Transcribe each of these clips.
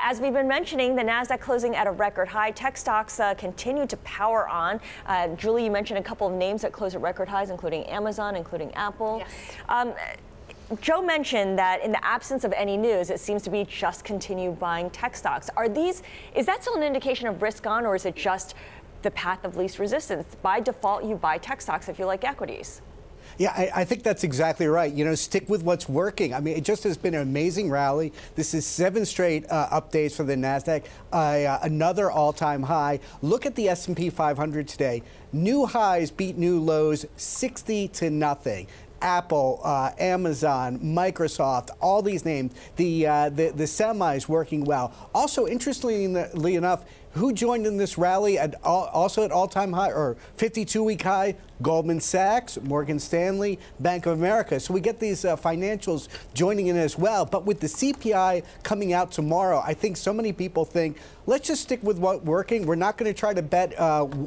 As we've been mentioning, the Nasdaq closing at a record high. Tech stocks continue to power on. Julie, you mentioned a couple of names that close at record highs, including Amazon, including Apple. Yes. Joe mentioned that in the absence of any news, it seems to be just continue buying tech stocks. Is that still an indication of risk on, or is it just the path of least resistance? By default, you buy tech stocks if you like equities. Yeah, I think that's exactly right. You know, stick with what's working. I mean, it just has been an amazing rally. This is 7 straight updates for the Nasdaq, another all-time high. Look at the S&P 500 today. New highs beat new lows 60-0. Apple, Amazon, Microsoft, all these names, the semis working well. Also, interestingly enough, who joined in this rally also at all-time high or 52-week high? Goldman Sachs, Morgan Stanley, Bank of America. So we get these financials joining in as well. But with the CPI coming out tomorrow, I think so many people think, let's just stick with what's working. We're not going to try to bet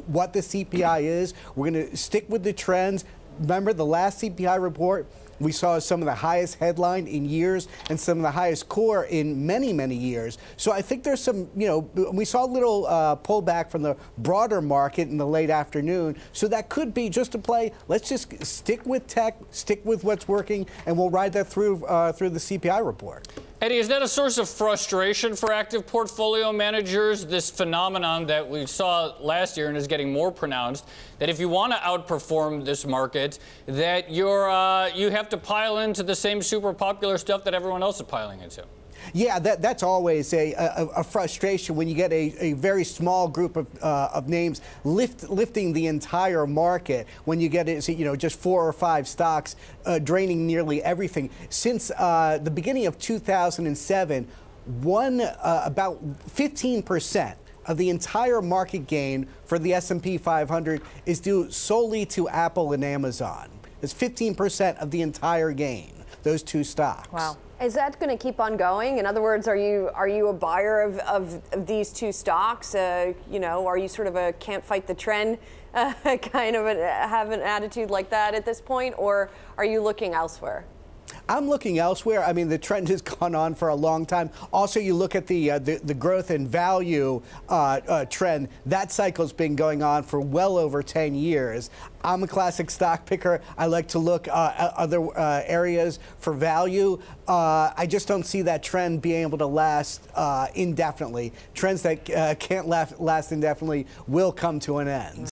what the CPI is. We're going to stick with the trends. Remember the last CPI report, we saw some of the highest headline in years and some of the highest core in many, many years. So I think there's some, you know, we saw a little pullback from the broader market in the late afternoon. So that could be just a play. Let's just stick with tech, stick with what's working, and we'll ride that through the CPI report. Eddie, is that a source of frustration for active portfolio managers, this phenomenon that we saw last year and is getting more pronounced, that if you want to outperform this market, that you have to pile into the same super popular stuff that everyone else is piling into? Yeah, that's always a frustration when you get a very small group of names lifting the entire market. When you get just 4 or 5 stocks draining nearly everything. Since the beginning of 2007, about 15% of the entire market gain for the S&P 500 is due solely to Apple and Amazon. It's 15% of the entire gain, those 2 stocks. Wow. Is that going to keep on going? In other words, are you a buyer of these 2 stocks? You know, are you sort of a can't fight the trend kind of have an attitude like that at this point, or are you looking elsewhere? I'm looking elsewhere. I mean, the trend has gone on for a long time. Also, you look at the growth and value trend. That cycle's been going on for well over 10 years. I'm a classic stock picker. I like to look at other areas for value. I just don't see that trend being able to last indefinitely. Trends that can't last indefinitely will come to an end.